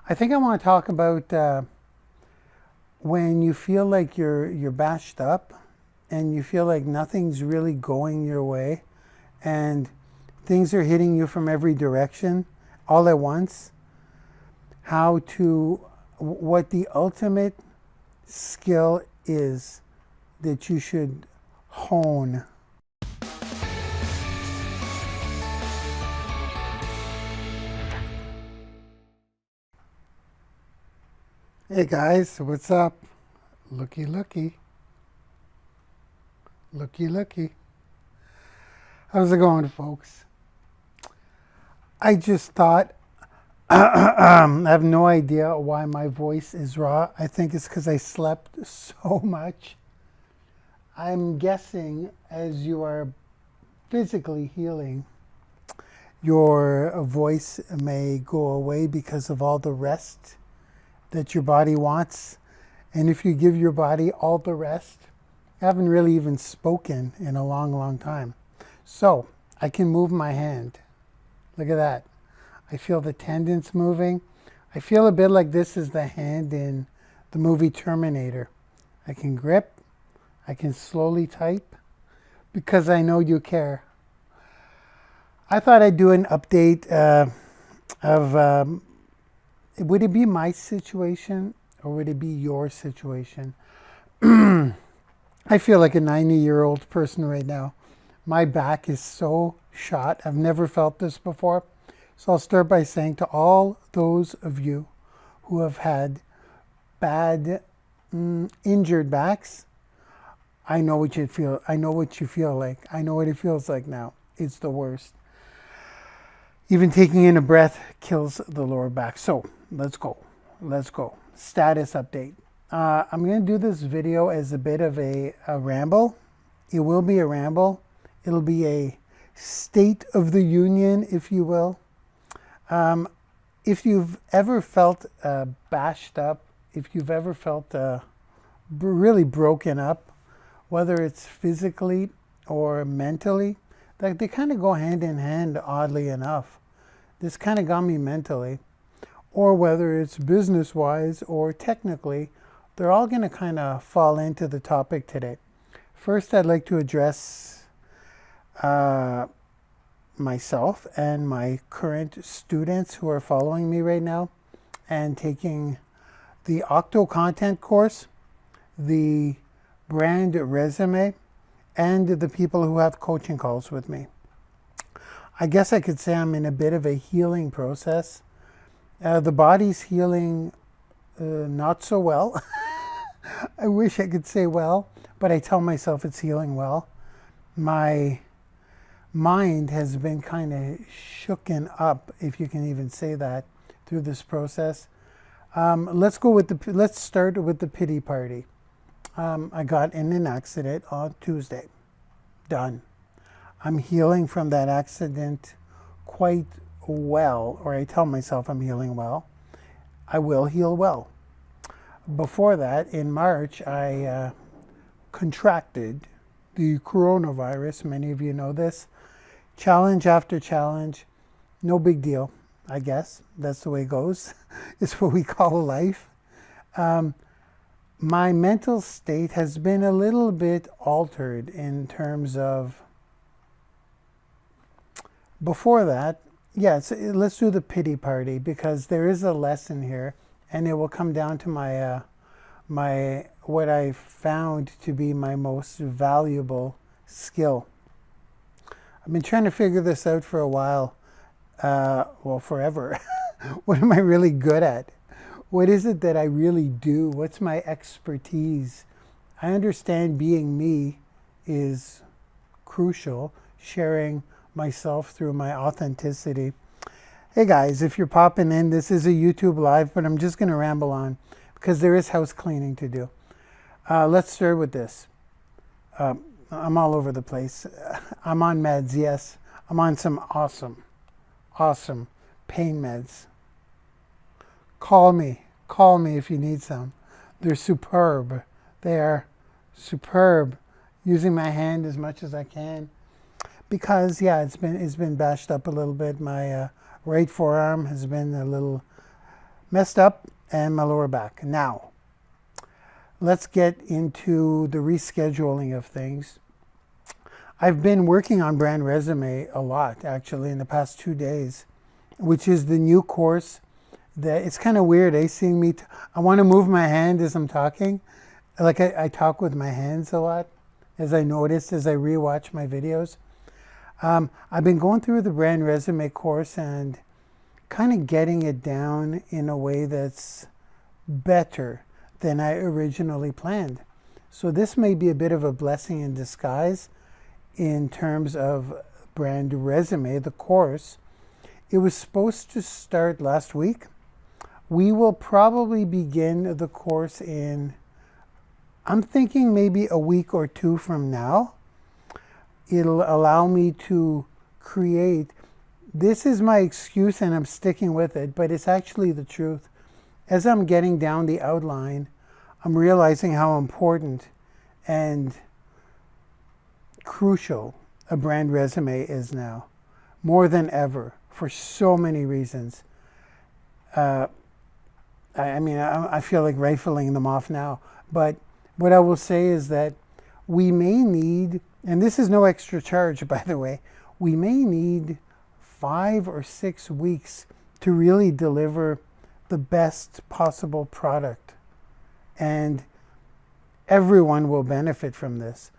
I think I want to talk about when you feel like you're bashed up and you feel like nothing's really going your way and things are hitting you from every direction all at once. What the ultimate skill is that you should hone. Hey guys, what's up? Looky, looky. Looky, looky. How's it going, folks? I just thought, I have no idea why my voice is raw. I think it's because I slept so much. I'm guessing as you are physically healing, your voice may go away because of all the rest that your body wants. And if you give your body all the rest, I haven't really even spoken in a long, long time. So I can move my hand. Look at that. I feel the tendons moving. I feel a bit like this is the hand in the movie Terminator. I can grip. I can slowly type because I know you care. I thought I'd do an update of would it be my situation or would it be your situation? I feel like a 90-year-old person right now. My back is so shot. I've never felt this before. So I'll start by saying to all those of you who have had bad, injured backs, I know what you feel. I know what you feel like. I know what it feels like now. It's the worst. Even taking in a breath kills the lower back. So let's go. Let's go. Status update. I'm going to do this video as a bit of a ramble. It will be a ramble. It'll be a state of the union, if you will. If you've ever felt bashed up, if you've ever felt really broken up, whether it's physically or mentally, like they kind of go hand in hand, oddly enough. This kind of got me mentally. Or whether it's business-wise or technically, they're all going to kind of fall into the topic today. First, I'd like to address myself and my current students who are following me right now and taking the Octo Content course, the brand resume, and the people who have coaching calls with me. I guess I could say I'm in a bit of a healing process. The body's healing not so well. I wish I could say well, but I tell myself it's healing well. My mind has been kind of shooken up, if you can even say that, through this process. Let's start with the pity party. I got in an accident on Tuesday. Done. I'm healing from that accident quite well, or I tell myself I'm healing well. I will heal well. Before that, in March, I contracted the coronavirus. Many of you know this. Challenge after challenge. No big deal, I guess. That's the way it goes. It's what we call life. My mental state has been a little bit altered in terms of, before that, yes, let's do the pity party because there is a lesson here and it will come down to what I found to be my most valuable skill. I've been trying to figure this out for a while, well, forever. What am I really good at? What is it that I really do? What's my expertise? I understand being me is crucial, sharing myself through my authenticity. Hey guys, if you're popping in, this is a YouTube live, but I'm just going to ramble on because there is house cleaning to do. Let's start with this. I'm all over the place. I'm on meds, yes. I'm on some awesome pain meds. Call me if you need some. They're superb. They are superb. Using my hand as much as I can. Because yeah, it's been bashed up a little bit. My right forearm has been a little messed up and my lower back. Now, let's get into the rescheduling of things. I've been working on Brand Resume a lot, actually, in the past 2 days, which is the new course that it's kind of weird, seeing me. I want to move my hand as I'm talking. Like I talk with my hands a lot, as I noticed as I rewatch my videos. I've been going through the Brand Resume course and kind of getting it down in a way that's better than I originally planned. So this may be a bit of a blessing in disguise in terms of Brand Resume, the course. It was supposed to start last week. We will probably begin the course in, I'm thinking maybe a week or 2 from now. It'll allow me to create, this is my excuse and I'm sticking with it, but it's actually the truth. As I'm getting down the outline, I'm realizing how important and crucial a brand resume is now, more than ever, for so many reasons. I feel like rifling them off now, but what I will say is that we may need, and this is no extra charge, by the way, we may need 5 or 6 weeks to really deliver the best possible product. And everyone will benefit from this.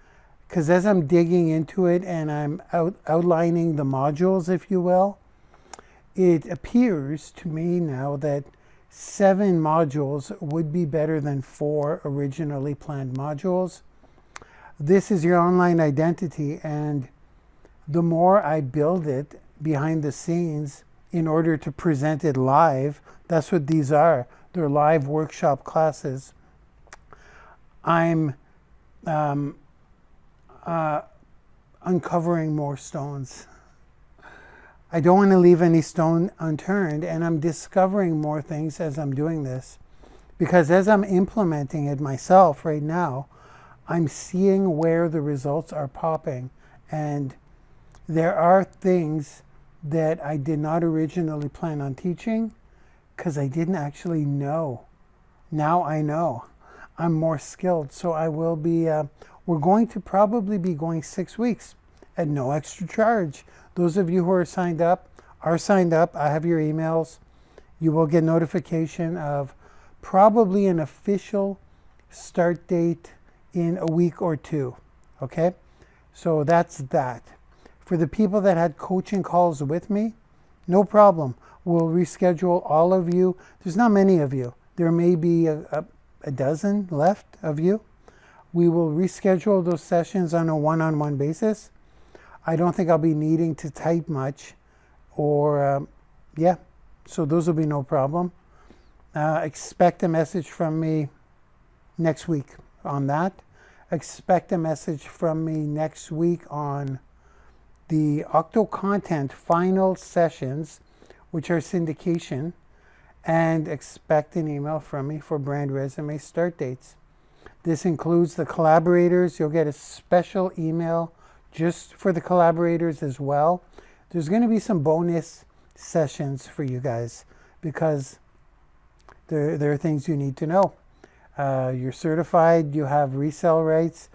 Because as I'm digging into it and I'm outlining the modules, if you will, it appears to me now that 7 modules would be better than 4 originally planned modules. This is your online identity, and the more I build it behind the scenes in order to present it live, that's what these are. They're live workshop classes. I'm uncovering more stones. I don't want to leave any stone unturned, and I'm discovering more things as I'm doing this. Because as I'm implementing it myself right now, I'm seeing where the results are popping. And there are things that I did not originally plan on teaching because I didn't actually know. Now I know. I'm more skilled. So I will be, we're going to probably be going 6 weeks at no extra charge. Those of you who are signed up. I have your emails. You will get notification of probably an official start date in a week or 2. Okay? So that's that. For the people that had coaching calls with me, no problem. We'll reschedule all of you. There's not many of you. There may be a dozen left of you. We will reschedule those sessions on a one-on-one basis. I don't think I'll be needing to type much, or so those will be no problem. Expect a message from me next week on that. Expect a message from me next week on the Octo Content final sessions, which are syndication, and expect an email from me for Brand Resume start dates. This includes the collaborators. You'll get a special email just for the collaborators as well. There's going to be some bonus sessions for you guys because there are things you need to know. You're certified, you have resale rights,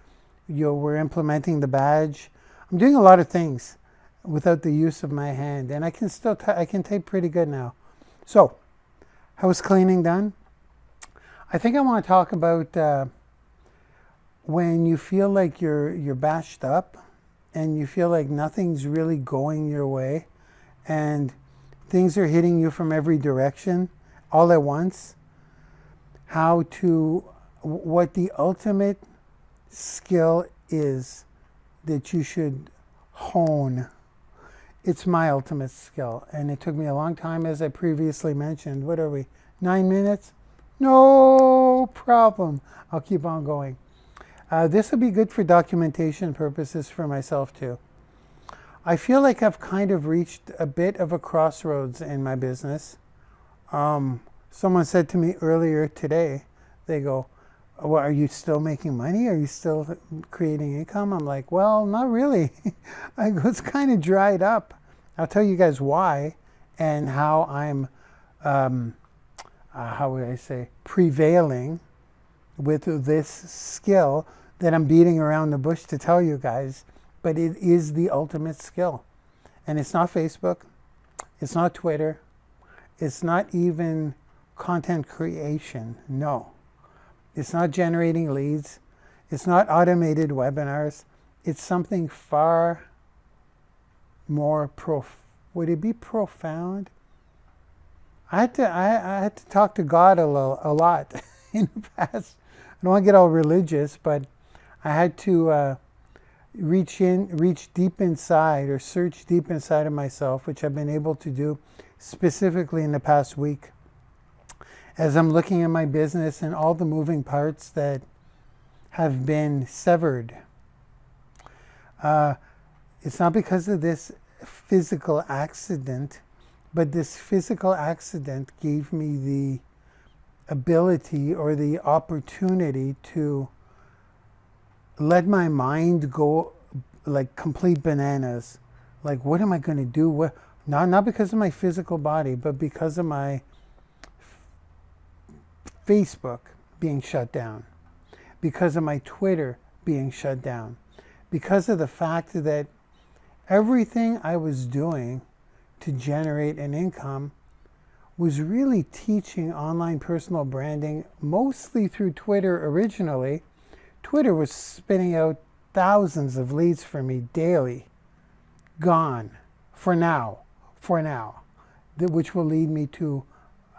we're implementing the badge. I'm doing a lot of things without the use of my hand, and I can still I can type pretty good now. So, house cleaning done. I think I want to talk about when you feel like you're bashed up and you feel like nothing's really going your way and things are hitting you from every direction all at once. What the ultimate skill is that you should hone. It's my ultimate skill, and it took me a long time, as I previously mentioned. What are we, 9 minutes? No problem. I'll keep on going. This will be good for documentation purposes for myself too. I feel like I've kind of reached a bit of a crossroads in my business. Someone said to me earlier today, they go, well, are you still making money? Are you still creating income? I'm like, well, not really. I go, it's kind of dried up. I'll tell you guys why and how I'm how would I say, prevailing with this skill that I'm beating around the bush to tell you guys, but it is the ultimate skill. And it's not Facebook, it's not Twitter, it's not even content creation, no. It's not generating leads, it's not automated webinars, it's something far more would it be profound? I had to talk to God a lot in the past. I don't want to get all religious, but I had to reach deep inside, or search deep inside of myself, which I've been able to do specifically in the past week, as I'm looking at my business and all the moving parts that have been severed. It's not because of this physical accident, but this physical accident gave me the ability or the opportunity to let my mind go like complete bananas. Like, what am I going to do? Not because of my physical body, but because of my Facebook being shut down, because of my Twitter being shut down, because of the fact that everything I was doing to generate an income was really teaching online personal branding, mostly through Twitter originally. Twitter was spitting out thousands of leads for me daily. Gone. For now. Which will lead me to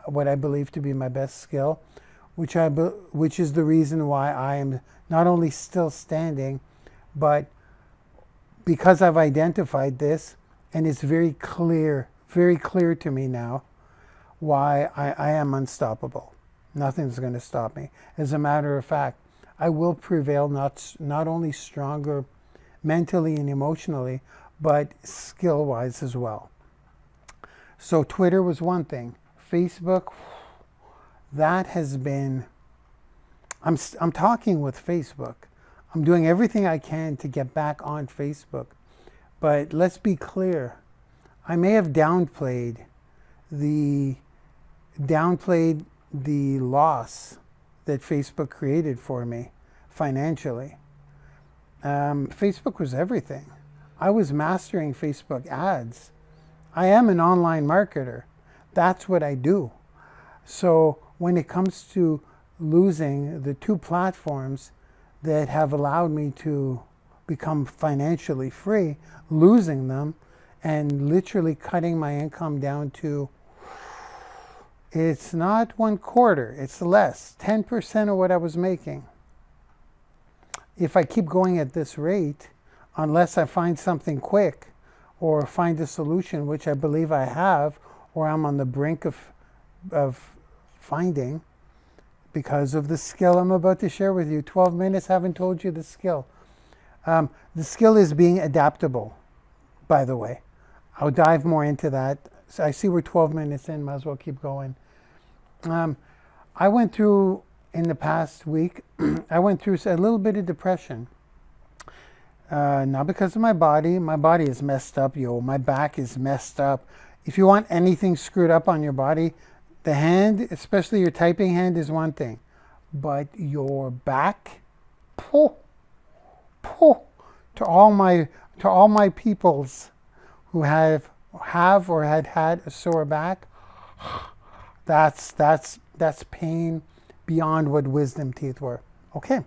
what I believe to be my best skill, which is the reason why I am not only still standing, but because I've identified this, and it's very clear to me now, why I am unstoppable. Nothing's going to stop me. As a matter of fact, I will prevail, not only stronger mentally and emotionally, but skill-wise as well. So Twitter was one thing. Facebook, that has been, I'm talking with Facebook. I'm doing everything I can to get back on Facebook. But let's be clear. I may have downplayed the loss that Facebook created for me financially. Facebook was everything. I was mastering Facebook ads. I am an online marketer. That's what I do. So when it comes to losing the two platforms that have allowed me to become financially free, losing them and literally cutting my income down to, it's not 1/4, it's less, 10% of what I was making. If I keep going at this rate, unless I find something quick or find a solution, which I believe I have, or I'm on the brink of finding, because of the skill I'm about to share with you. 12 minutes, haven't told you the skill. The skill is being adaptable, by the way. I'll dive more into that. So I see we're 12 minutes in, might as well keep going. I went through, in the past week, I went through a little bit of depression. Not because of my body. My body is messed up, yo. My back is messed up. If you want anything screwed up on your body, the hand, especially your typing hand, is one thing. But your back, to all my peoples who have or had a sore back, that's pain beyond what wisdom teeth were. Okay.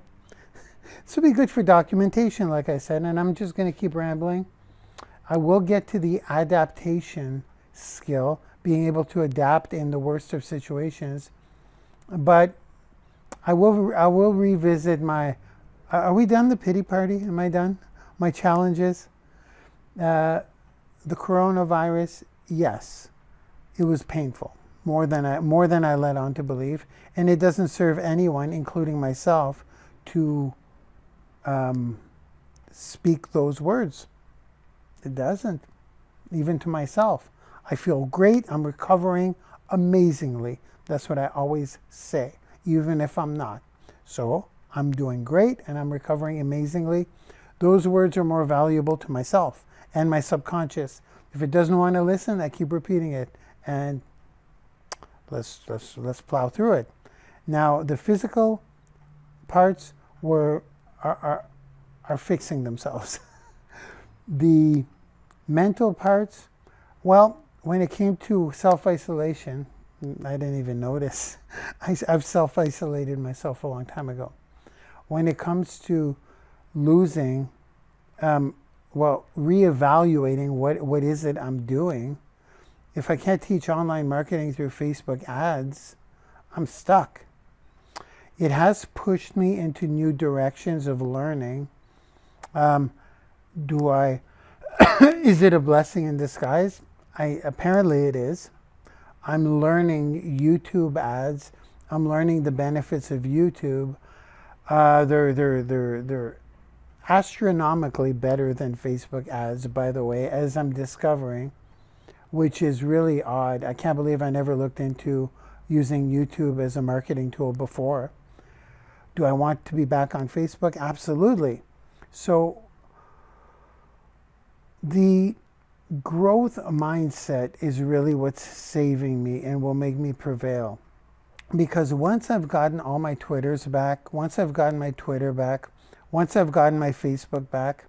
This will be good for documentation, like I said, and I'm just going to keep rambling. I will get to the adaptation skill, being able to adapt in the worst of situations, but I will revisit my, are we done the pity party? Am I done? My challenges? The coronavirus, yes, it was painful, more than I let on to believe, and it doesn't serve anyone, including myself, to speak those words. It doesn't, even to myself. I feel great. I'm recovering amazingly. That's what I always say, even if I'm not. So I'm doing great and I'm recovering amazingly. Those words are more valuable to myself and my subconscious. If it doesn't want to listen, I keep repeating it. And let's plow through it. Now the physical parts are fixing themselves. The mental parts, well, when it came to self-isolation, I didn't even notice. I've self-isolated myself a long time ago. When it comes to losing, reevaluating what is it I'm doing. If I can't teach online marketing through Facebook ads, I'm stuck. It has pushed me into new directions of learning. Is it a blessing in disguise? Apparently it is. I'm learning YouTube ads. I'm learning the benefits of YouTube. They're astronomically better than Facebook ads, by the way, as I'm discovering, which is really odd. I can't believe I never looked into using YouTube as a marketing tool before. Do I want to be back on Facebook? Absolutely. So the growth mindset is really what's saving me and will make me prevail. Because once I've gotten all my Twitters back, once I've gotten my Twitter back, once I've gotten my Facebook back,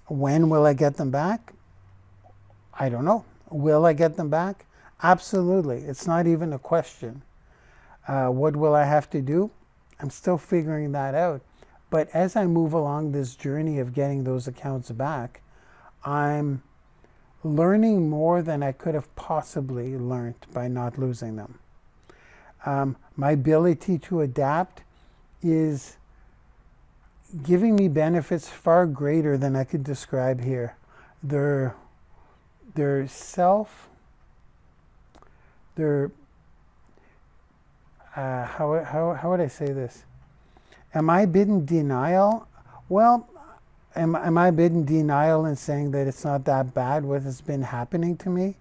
when will I get them back? I don't know. Will I get them back? Absolutely. It's not even a question. What will I have to do? I'm still figuring that out. But as I move along this journey of getting those accounts back, I'm learning more than I could have possibly learned by not losing them. My ability to adapt is giving me benefits far greater than I could describe here. How would I say this? Am I in denial? Well, am I in denial in saying that it's not that bad what has been happening to me?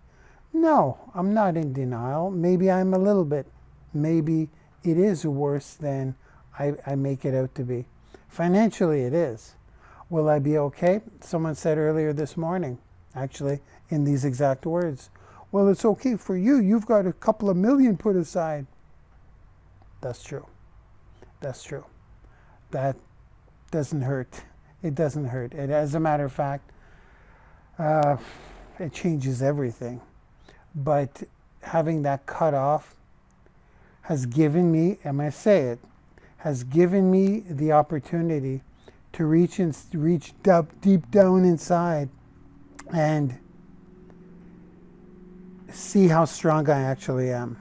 No, I'm not in denial. Maybe I'm a little bit. Maybe it is worse than I make it out to be. Financially, it is. Will I be okay? Someone said earlier this morning, actually, in these exact words, well, it's okay for you. You've got a couple of million put aside. That's true. That's true. That doesn't hurt. It doesn't hurt. As a matter of fact, it changes everything. But having that cut off has given me, and I say it, has given me the opportunity to reach deep down inside and see how strong I actually am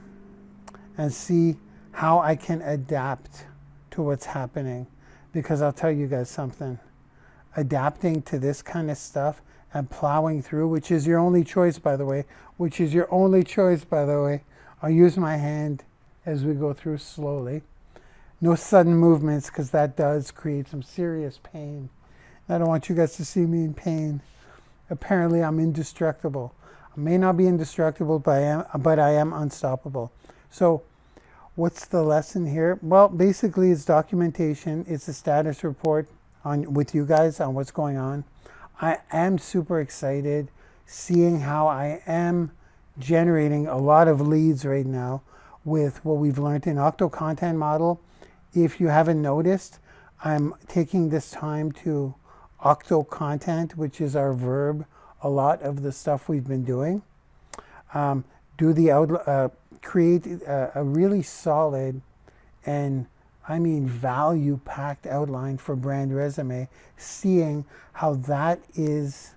and see how I can adapt to what's happening. Because I'll tell you guys something, adapting to this kind of stuff and plowing through, which is your only choice, by the way, I'll use my hand as we go through slowly. No sudden movements, because that does create some serious pain. I don't want you guys to see me in pain. Apparently, I'm indestructible. I may not be indestructible, but I am unstoppable. So what's the lesson here? Well, basically, it's documentation. It's a status report with you guys on what's going on. I am super excited seeing how I am generating a lot of leads right now with what we've learned in Octo Content Model. If you haven't noticed, I'm taking this time to Octo Content, which is our verb, a lot of the stuff we've been doing. Create a really solid and value-packed outline for Brand Resume, seeing how that is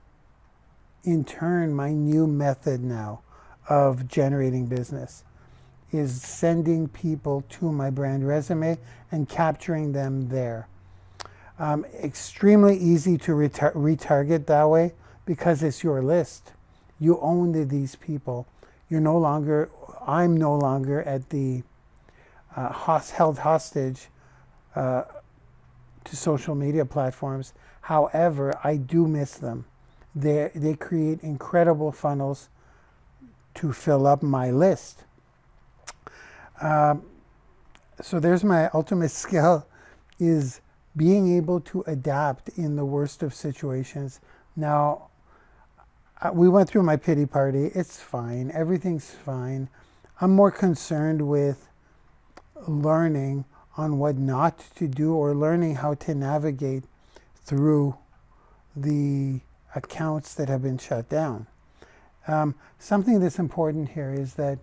in turn my new method now of generating business, is sending people to my Brand Resume and capturing them there. Extremely easy to retarget that way because it's your list. You own these people. I'm no longer at the held hostage to social media platforms. However, I do miss them. They create incredible funnels to fill up my list. So there's my ultimate skill, is being able to adapt in the worst of situations. Now, we went through my pity party. It's fine. Everything's fine. I'm more concerned with learning on what not to do, or learning how to navigate through the accounts that have been shut down. Something that's important here is that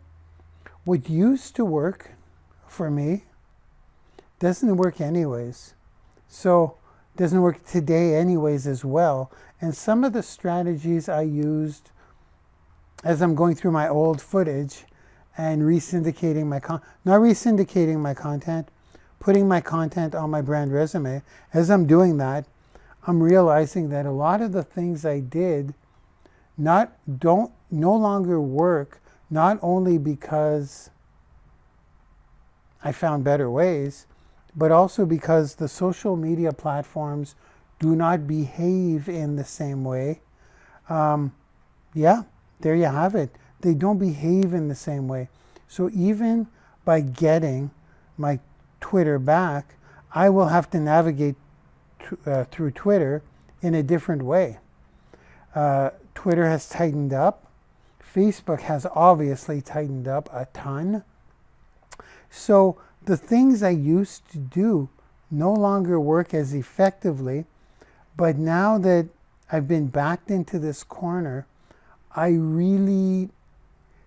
what used to work for me doesn't work anyways. So doesn't work today anyways as well. And some of the strategies I used as I'm going through my old footage and re-syndicating not re-syndicating my content, putting my content on my brand resume, as I'm doing that, I'm realizing that a lot of the things I did no longer work, not only because I found better ways, but also because the social media platforms do not behave in the same way. Yeah, there you have it. They don't behave in the same way. So even by getting my Twitter back, I will have to navigate through Twitter in a different way. Twitter has tightened up. Facebook has obviously tightened up a ton. So the things I used to do no longer work as effectively, but now that I've been backed into this corner, I really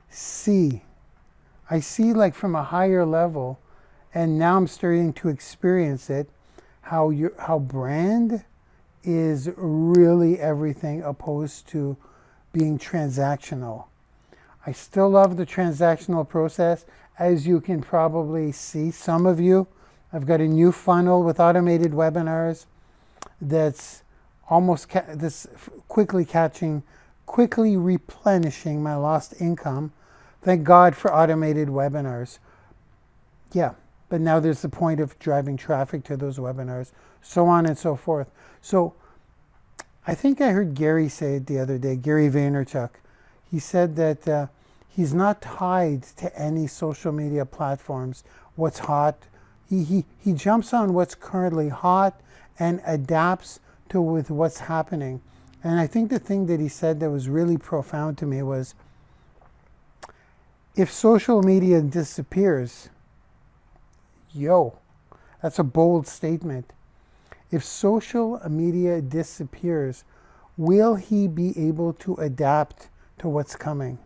see like from a higher level, and now I'm starting to experience it, how brand is really everything opposed to being transactional. I still love the transactional process. As you can probably see, some of you, I've got a new funnel with automated webinars that's quickly replenishing my lost income. Thank God for automated webinars. Yeah, but now there's the point of driving traffic to those webinars, so on and so forth. So I think I heard Gary say it the other day, Gary Vaynerchuk. He said that he's not tied to any social media platforms, what's hot. He jumps on what's currently hot and adapts with what's happening. And I think the thing that he said that was really profound to me was, if social media disappears, that's a bold statement. If social media disappears, will he be able to adapt to what's coming?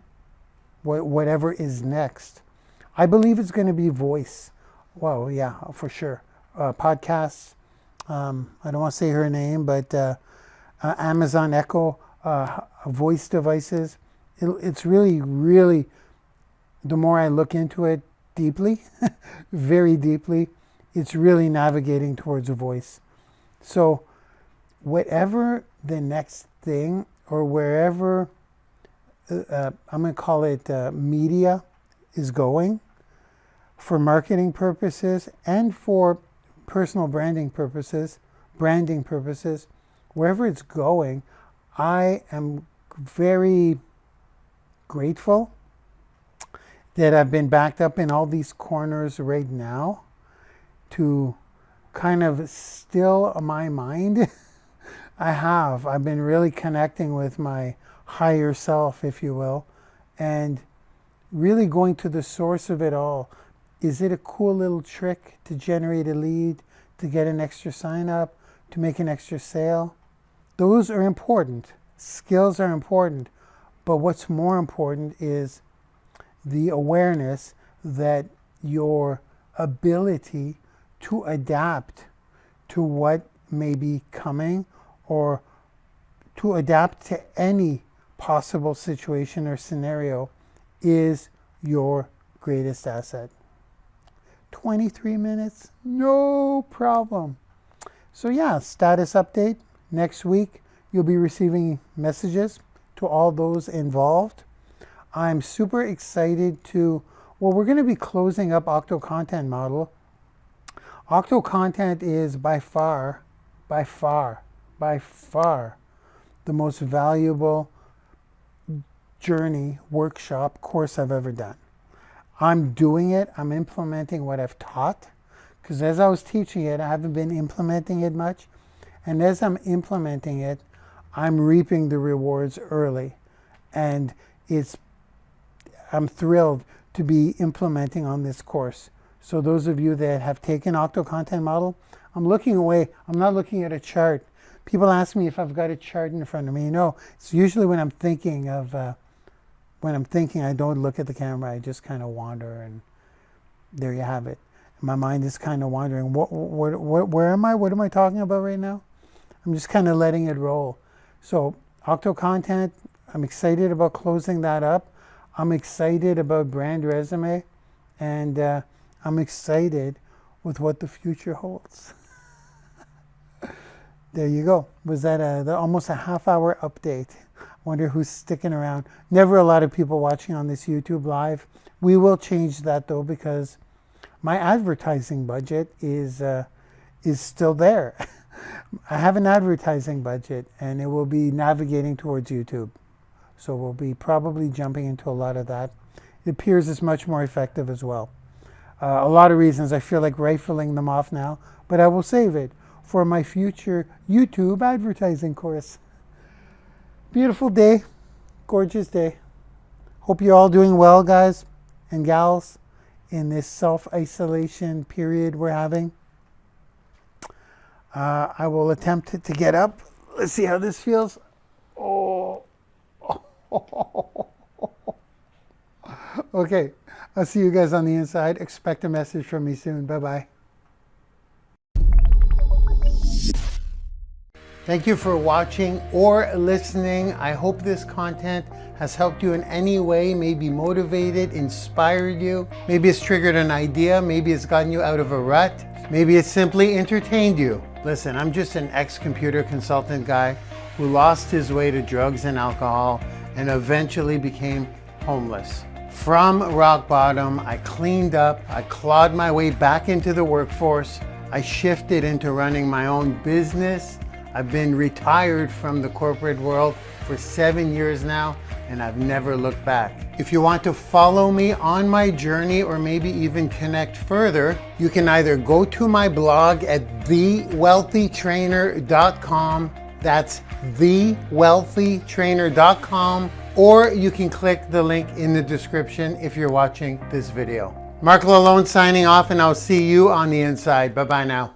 Whatever is next. I believe it's going to be voice. Well, yeah, for sure. Podcasts. I don't want to say her name, but Amazon Echo, voice devices. It's really, really, the more I look into it deeply, very deeply, it's really navigating towards a voice. So whatever the next thing, or wherever, I'm going to call it media is going, for marketing purposes and for personal branding purposes, wherever it's going, I am very grateful that I've been backed up in all these corners right now to kind of still my mind. I've been really connecting with my higher self, if you will, and really going to the source of it all. Is it a cool little trick to generate a lead, to get an extra sign up, to make an extra sale? Those are important. Skills are important. But what's more important is the awareness that your ability to adapt to what may be coming, or to adapt to any possible situation or scenario, is your greatest asset. 23 minutes, no problem. So yeah, status update. Next week, you'll be receiving messages to all those involved. I'm super excited we're going to be closing up Octo Content Model. Octo Content is by far the most valuable journey, workshop, course I've ever done. I'm doing it, I'm implementing what I've taught, because as I was teaching it, I haven't been implementing it much. And as I'm implementing it, I'm reaping the rewards early. And I'm thrilled to be implementing on this course. So those of you that have taken Octo Content Model, I'm looking away. I'm not looking at a chart. People ask me if I've got a chart in front of me. No, it's usually when I'm thinking I don't look at the camera. I just kind of wander, and there you have it. My mind is kind of wandering. Where am I? What am I talking about right now? I'm just kind of letting it roll. So Octo Content, I'm excited about closing that up. I'm excited about brand resume, and I'm excited with what the future holds. There you go. Was that almost a half-hour update? Wonder who's sticking around. Never a lot of people watching on this YouTube live. We will change that though, because my advertising budget is still there. I have an advertising budget, and it will be navigating towards YouTube. So we'll be probably jumping into a lot of that. It appears it's much more effective as well. A lot of reasons I feel like rifling them off now, but I will save it for my future YouTube advertising course. Beautiful day, gorgeous day. Hope you're all doing well, guys and gals, in this self-isolation period we're having. I will attempt to get up. Let's see how this feels. Oh. Okay, I'll see you guys on the inside. Expect a message from me soon. Bye-bye. Thank you for watching or listening. I hope this content has helped you in any way, maybe motivated, inspired you. Maybe it's triggered an idea. Maybe it's gotten you out of a rut. Maybe it's simply entertained you. Listen, I'm just an ex-computer consultant guy who lost his way to drugs and alcohol and eventually became homeless. From rock bottom, I cleaned up, I clawed my way back into the workforce. I shifted into running my own business. I've been retired from the corporate world for 7 years now, and I've never looked back. If you want to follow me on my journey or maybe even connect further, you can either go to my blog at thewealthytrainer.com. That's thewealthytrainer.com, or you can click the link in the description if you're watching this video. Marc Lalonde signing off, and I'll see you on the inside. Bye-bye now.